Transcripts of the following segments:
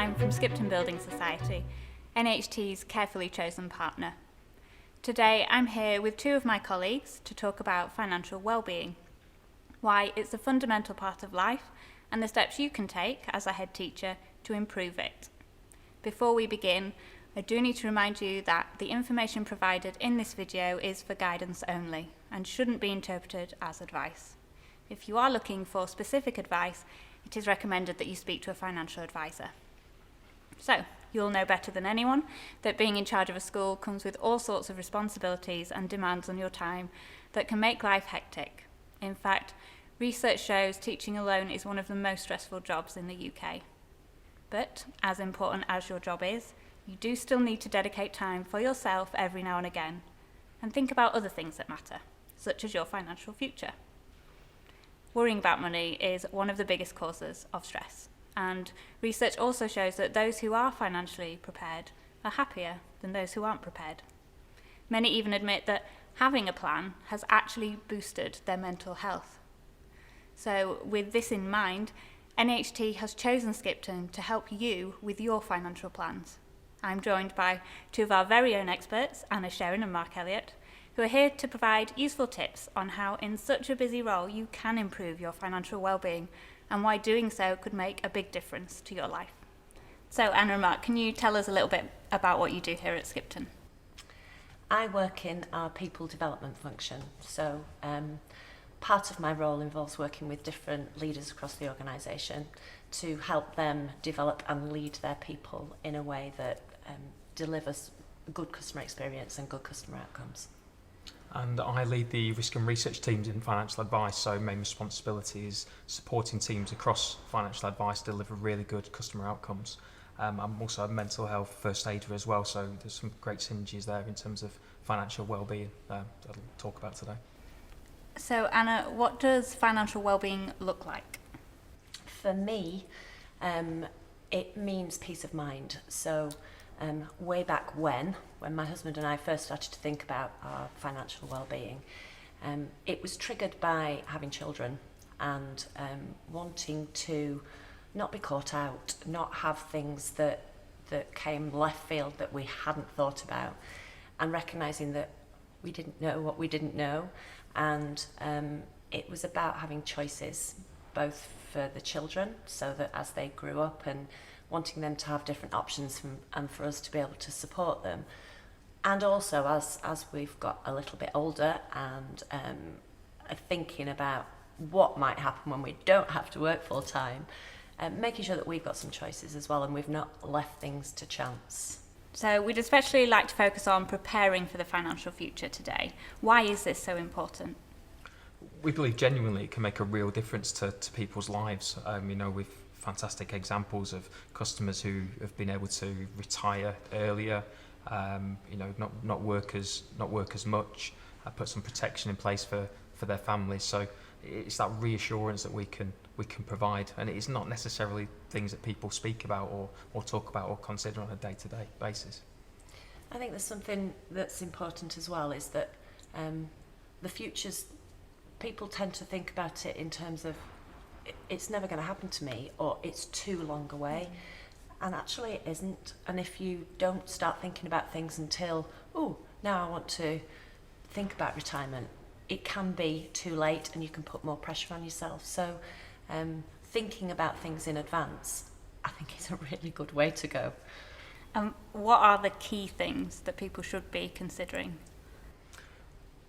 I'm from Skipton Building Society, NHT's carefully chosen partner. Today I'm here with two of my colleagues to talk about financial wellbeing, why it's a fundamental part of life and the steps you can take as a head teacher to improve it. Before we begin, I do need to remind you that the information provided in this video is for guidance only and shouldn't be interpreted as advice. If you are looking for specific advice, it is recommended that you speak to a financial advisor. So, you'll know better than anyone that being in charge of a school comes with all sorts of responsibilities and demands on your time that can make life hectic. In fact, research shows teaching alone is one of the most stressful jobs in the UK. But, as important as your job is, you do still need to dedicate time for yourself every now and again, and think about other things that matter, such as your financial future. Worrying about money is one of the biggest causes of stress, and research also shows that those who are financially prepared are happier than those who aren't prepared. Many even admit that having a plan has actually boosted their mental health. So, with this in mind, NHT has chosen Skipton to help you with your financial plans. I'm joined by two of our very own experts, Anna Sherrin and Mark Elliott, who are here to provide useful tips on how in such a busy role you can improve your financial well-being and why doing so could make a big difference to your life. So Anna and Mark, can you tell us a little bit about what you do here at Skipton? I work in our people development function, so part of my role involves working with different leaders across the organisation to help them develop and lead their people in a way that delivers a good customer experience and good customer outcomes. And I lead the risk and research teams in financial advice, so main responsibility is supporting teams across financial advice to deliver really good customer outcomes. I'm also a mental health first aider as well, so there's some great synergies there in terms of financial wellbeing that I'll talk about today. So Anna, what does financial wellbeing look like? For me, it means peace of mind. So way back when my husband and I first started to think about our financial well-being, it was triggered by having children and wanting to not be caught out, not have things that came left field that we hadn't thought about, and recognising that we didn't know what we didn't know, and it was about having choices, both for the children, so that as they grew up and wanting them to have different options and for us to be able to support them. And also as we've got a little bit older and are thinking about what might happen when we don't have to work full time, making sure that we've got some choices as well and we've not left things to chance. So we'd especially like to focus on preparing for the financial future today. Why is this so important? We believe genuinely it can make a real difference to people's lives. With fantastic examples of customers who have been able to retire earlier, not work as much, put some protection in place for their families. So it's that reassurance that we can provide, and it's not necessarily things that people speak about or talk about or consider on a day-to-day basis. I think there's something that's important as well, is that the future's, people tend to think about it in terms of it's never going to happen to me, or it's too long away. And actually it isn't. And if you don't start thinking about things until, now I want to think about retirement, it can be too late and you can put more pressure on yourself. So thinking about things in advance, I think, is a really good way to go. What are the key things that people should be considering?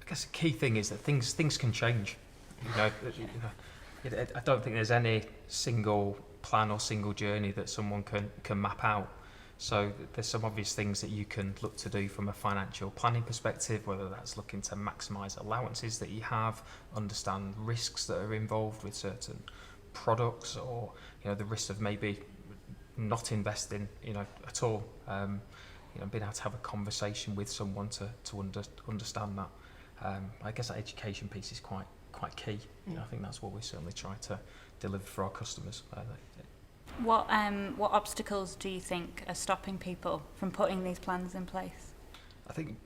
I guess the key thing is that things can change. I don't think there's any single plan or single journey that someone can map out. So there's some obvious things that you can look to do from a financial planning perspective, whether that's looking to maximise allowances that you have, understand risks that are involved with certain products, or the risk of maybe not investing at all. Being able to have a conversation with someone to understand that. I guess that education piece is quite key. I think that's what we certainly try to deliver for our customers. What obstacles do you think are stopping people from putting these plans in place? I think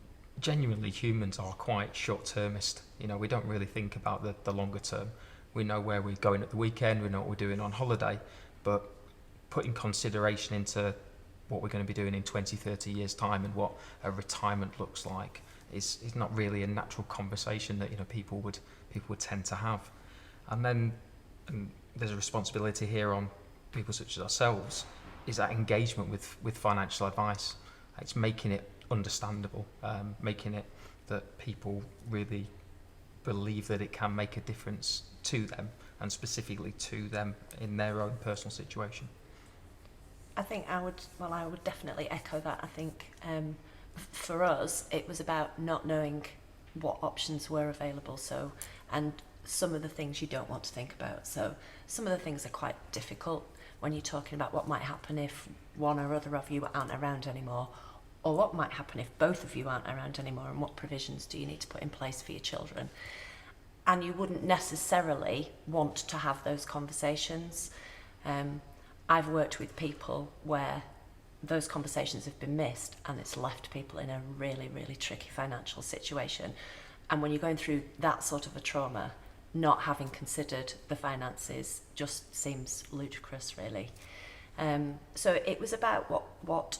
genuinely humans are quite short-termist. We don't really think about the longer term. We know where we're going at the weekend, we know what we're doing on holiday, but putting consideration into what we're going to be doing in 20, 30 years time and what a retirement looks like is not really a natural conversation that, you know, people would tend to have. And then there's a responsibility here on people such as ourselves, is that engagement with financial advice. It's making it understandable, making it that people really believe that it can make a difference to them, and specifically to them in their own personal situation. I think I would definitely echo that. I think for us, it was about not knowing what options were available. So, and some of the things you don't want to think about. So some of the things are quite difficult when you're talking about what might happen if one or other of you aren't around anymore, or what might happen if both of you aren't around anymore, and what provisions do you need to put in place for your children. And you wouldn't necessarily want to have those conversations. I've worked with people where those conversations have been missed and it's left people in a really, really tricky financial situation. And when you're going through that sort of a trauma, not having considered the finances just seems ludicrous, really. So it was about what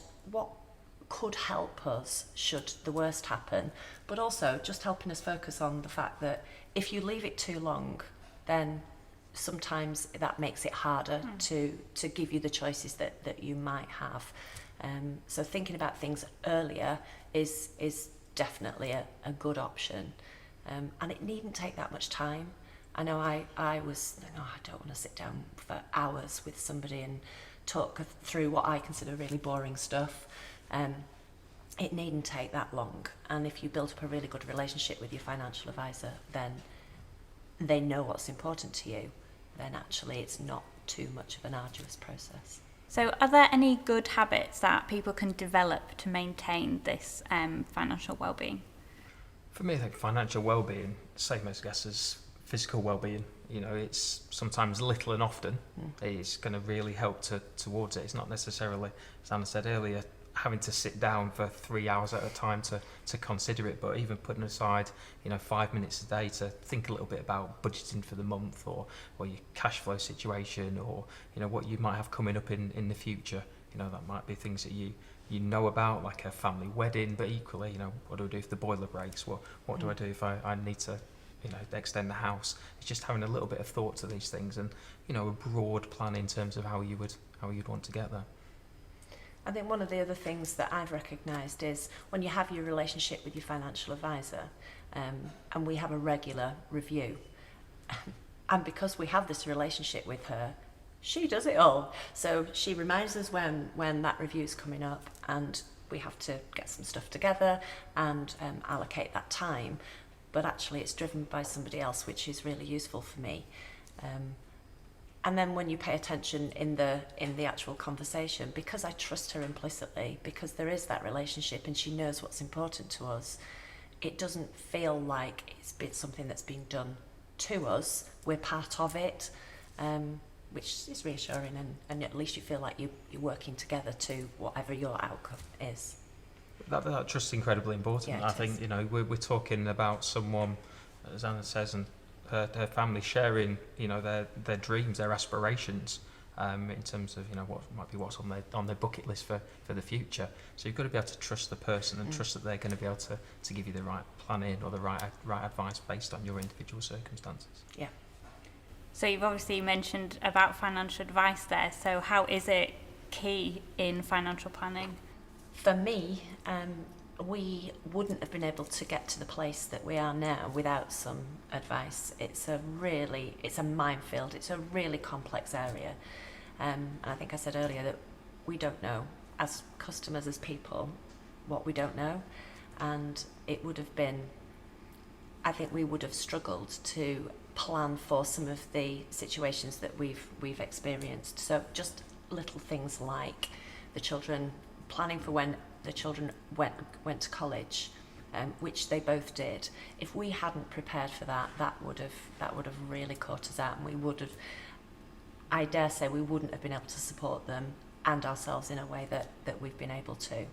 could help us should the worst happen, but also just helping us focus on the fact that if you leave it too long, then sometimes that makes it harder to give you the choices that you might have. So thinking about things earlier is definitely a good option, and it needn't take that much time. I know I don't want to sit down for hours with somebody and talk through what I consider really boring stuff. It needn't take that long, and if you build up a really good relationship with your financial advisor, then they know what's important to you, then actually it's not too much of an arduous process. So are there any good habits that people can develop to maintain this financial well-being? For me, I think financial well-being, same as physical well-being. You know, it's sometimes little and often is going to really help towards it. It's not necessarily, as Anna said earlier, having to sit down for 3 hours at a time to consider it, but even putting aside, 5 minutes a day to think a little bit about budgeting for the month, or your cash flow situation, or what you might have coming up in the future. That might be things that you know about, like a family wedding, but equally, what do I do if the boiler breaks? What do I do if I need to extend the house? It's just having a little bit of thought to these things, and a broad plan in terms of how you'd want to get there. I think one of the other things that I've recognised is when you have your relationship with your financial advisor, and we have a regular review, and because we have this relationship with her, she does it all. So she reminds us when that review is coming up, and we have to get some stuff together and allocate that time. But actually it's driven by somebody else, which is really useful for me. And then when you pay attention in the actual conversation, because I trust her implicitly, because there is that relationship and she knows what's important to us, it doesn't feel like it's been something that's been done to us. We're part of it, which is reassuring, and at least you feel like you're working together to whatever your outcome is. That trust is incredibly important. Yeah, I think we're talking about someone, as Anna says, and her family sharing their dreams, their aspirations, in terms of what might be what's on their bucket list for the future. So you've got to be able to trust the person and trust that they're going to be able to give you the right planning or the right advice based on your individual circumstances. Yeah. So you've obviously mentioned about financial advice there. So how is it key in financial planning? For me, we wouldn't have been able to get to the place that we are now without some advice. It's a minefield. It's a really complex area. And I think I said earlier that we don't know, as customers, as people, what we don't know. And it would have been, I think we would have struggled to plan for some of the situations that we've experienced. So just little things like the children, planning for when the children went to college, which they both did. If we hadn't prepared for that would have really caught us out, and we would have, I dare say, we wouldn't have been able to support them and ourselves in a way that we've been able to.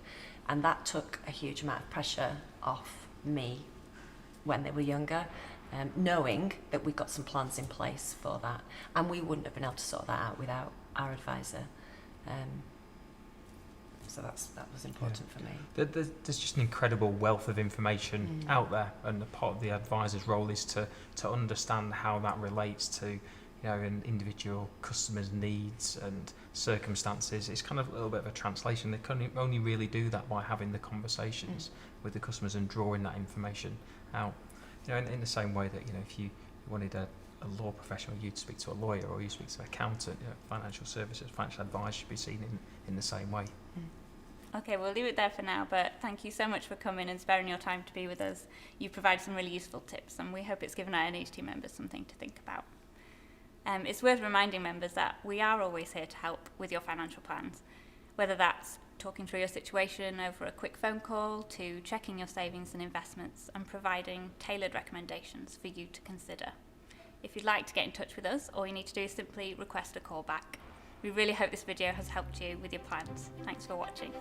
And that took a huge amount of pressure off me when they were younger, knowing that we've got some plans in place for that, and we wouldn't have been able to sort that out without our advisor. So that was important for me. There's just an incredible wealth of information out there, and the part of the advisor's role is to understand how that relates to an individual customer's needs and circumstances. It's kind of a little bit of a translation. They can only really do that by having the conversations with the customers and drawing that information out. In the same way that if you wanted a law professional, you'd speak to a lawyer, or you speak to an accountant. Financial services, financial advice should be seen in the same way. Okay, we'll leave it there for now, but thank you so much for coming and sparing your time to be with us. You provided some really useful tips, and we hope it's given our NHT members something to think about. It's worth reminding members that we are always here to help with your financial plans, whether that's talking through your situation over a quick phone call, to checking your savings and investments and providing tailored recommendations for you to consider. If you'd like to get in touch with us, all you need to do is simply request a call back. We really hope this video has helped you with your plans. Thanks for watching.